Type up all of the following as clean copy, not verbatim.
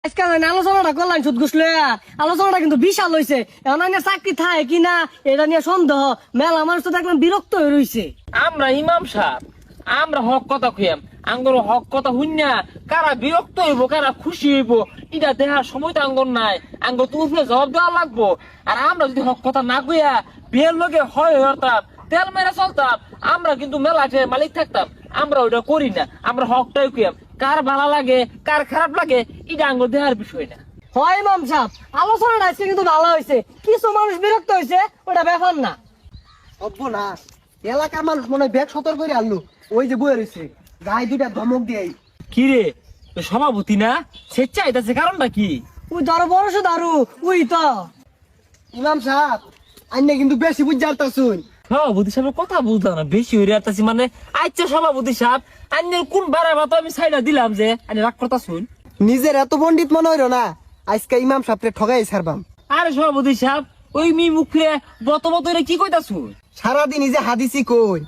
আজকে আলোচনাটা করলাম সুদ ঘুষ লইয়া আলোচনাটা কিন্তু বিশাল হয়েছে। এখন আইনের চাকরি থাকে কিনা এটা নিয়ে সন্দেহ। মেলা মানুষ তো দেখলাম বিরক্ত হয়ে রয়েছে। আমরা ইমাম সাহেব আমরা হক কথা খুঁয়াম আঙ্গর হক কথা হুইনা কারা বিরক্ত হইব কারা খুশি হইব এটা দেখার সময় তো আঙ্গর নাই। আঙ্গর তো উপরে জবাব দেওয়া লাগবো। আর আমরা যদি হক কথা না কইয়া বিয়ের লগে হয় হতাম তেল মেরে চলতাম আমরা কিন্তু মেলাটে মালিক থাকতাম। আমরা ওইটা করি না, আমরা হকটাই খুঁয়াম। কার ভালো লাগে কার খারাপ লাগে এটা আঙ্গর দেখার বিষয় না। হয় ইমাম সাহেব, আলোচনাটা আজকে কিন্তু ভালো হয়েছে। কিছু মানুষ বিরক্ত হয়েছে, ওটা ব্যাপার না। না এলাকার মানুষ মনে হয় ব্যাগ সতর্ক করে আনলো। ওই যে বয়ে রয়েছে গায়ে দুইটা ধমক দিয়ে কি রে সভাপতি না স্বেচ্ছা আইতাছে কারণটা কি? ওই ধরো বড় দারু ওই তো ইমাম সাহেব আইনে কিন্তু বেশি বুঝ জানতাছুন। সভাপতি সাহেবের কথা বুঝলাম না, বেশি হয়ে আসতেছি মানে। আচ্ছা সভাপতি সাহেব আন্যের কোন বারে ভাত আমি সাইডা দিলাম যে আনি রাগ করতা শুন। নিজের এত পণ্ডিত মনে হইল না, আজকে ইমাম সাহেবকে ঠগাই ছাড়বাম। আরে সভাপতি সাহেব ওই মি মুখে বত বত কি কইতা শুন? সারাদিন এই যে হাদিসি কই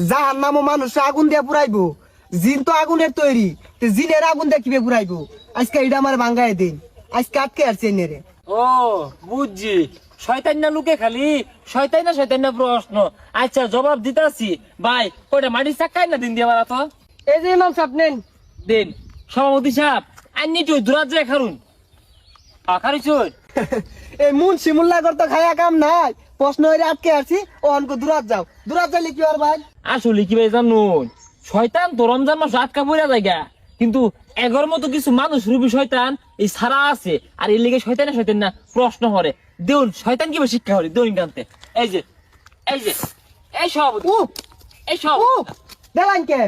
যাহার নামও মানুষ আগুন দিয়ে পুরাইবো, জিন তো আগুনের তৈরি, জিনের আগুন দিয়ে কিভাবে পুরাইবো? আজকে এটা আমার ভাঙ্গাই দিন, আজকে আটকে আসছে রে। ও বুঝছি, শয়তান না লুকে খালি শয়তান না প্রশ্ন। আচ্ছা জবাব দিতাছি ভাই, কয়টা মাটির চাক্কাই না দিন দিয়ে মারা তো এই যে ইমাম সাহেব নেন দিন। সভাপতি সাহেব আন্নি তুই দূরাত যায় খারুন খারুন। এই মুন শিমুল্লা করতে খায়া কাম নাই, প্রশ্ন হইলে আটকে আসছি। ও অনকো দূরাত যাও, দূরাত যাইলে কি আর ভাই? আসলে কি ভাই জানুন, শয়তান তো রমজান মাস আটকা পড়া জায়গা, কিন্তু এগর মতো কিছু মানুষ রূপী শয়তান এই সারা আছে। আর এর লিগে শয়তান না প্রশ্ন হরে দেউন শয়তান কিভাবে শিক্ষা হরে দেউন কানতে। এই যে এই যে এই সভাপতি ও এই সভাপতি দেলান কে?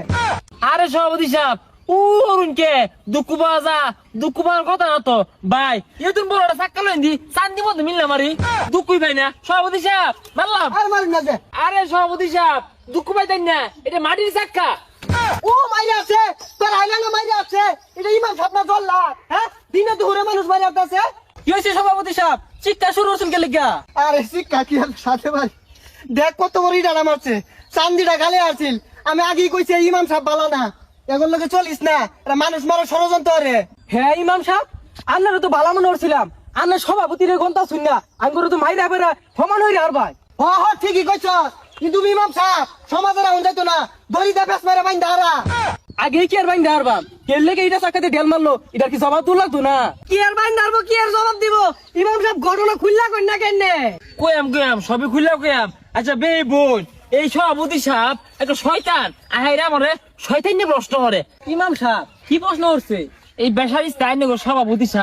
আরে সভাপতি সাহেব ও অরুণ কে দুঃখ পাওয়ার কথা না তো ভাই। এ তুমি বড়টা চাক্কা লইন দি চান্দি মতো মিললাম আরে দুঃখই পাই না। সভাপতি সাহেব মারলাম। আর মারুন না যে। আরে সভাপতি সাহেব দুঃখ পাইতেন না, এটা মাটির চাক্কা। ও মাইরে আছে তোর আইলাঙ্গা মাইরে আছে, এটা ইমাম সাহেব না জল্লা? হ্যাঁ দিনে দুপুরে মানুষ মাইরে আছে। কি হয়েছে সভাপতি সাহেব চিৎকার শুরু করছেন কে লিগা? আরে শিক্ষা কি আর সাথে ভাই, দেখ কত বড় ইডারা মারছে, চান্দিটা গালে আসছিল। আমি আগেই কইছি এই ইমাম সাহেব ভালো না, এখন লোকে চলিস না, এটা মানুষ মারা ষড়যন্ত্র রে। হ্যাঁ ইমাম সাহেব, আপনারা তো ভালো মনে করছিলাম। আপনার সভাপতির ঘন্টা শুন না আমি তো মাইরা বেড়া সমান হইরে আর ভাই। হ হ ঠিকই কইছ, কিন্তু ইমাম সাহেব সমাজের আগুন যাইতো না, দড়িতে বেশ মেরে বাইন ধারা। আগে কি আর বাইন ধারবাম কেলে এটা চাকাতে ঢেল মারলো, এটার কি জবাব তুল লাগতো না? কি আর বাইন ধারবো, কি আর জবাব দিব? ইমাম সাহেব ঘটনা খুললা কই না কেনে? কয়াম সবই খুললা কয়াম। আচ্ছা বে বোন, এই সভাপতি সাহেব একটা শয়তান আহাইরা মরে শয়তান নিয়ে প্রশ্ন করে। ইমাম সাহেব কি প্রশ্ন করছে? এই বেসারি স্থায়ী সভাপতি সাহেব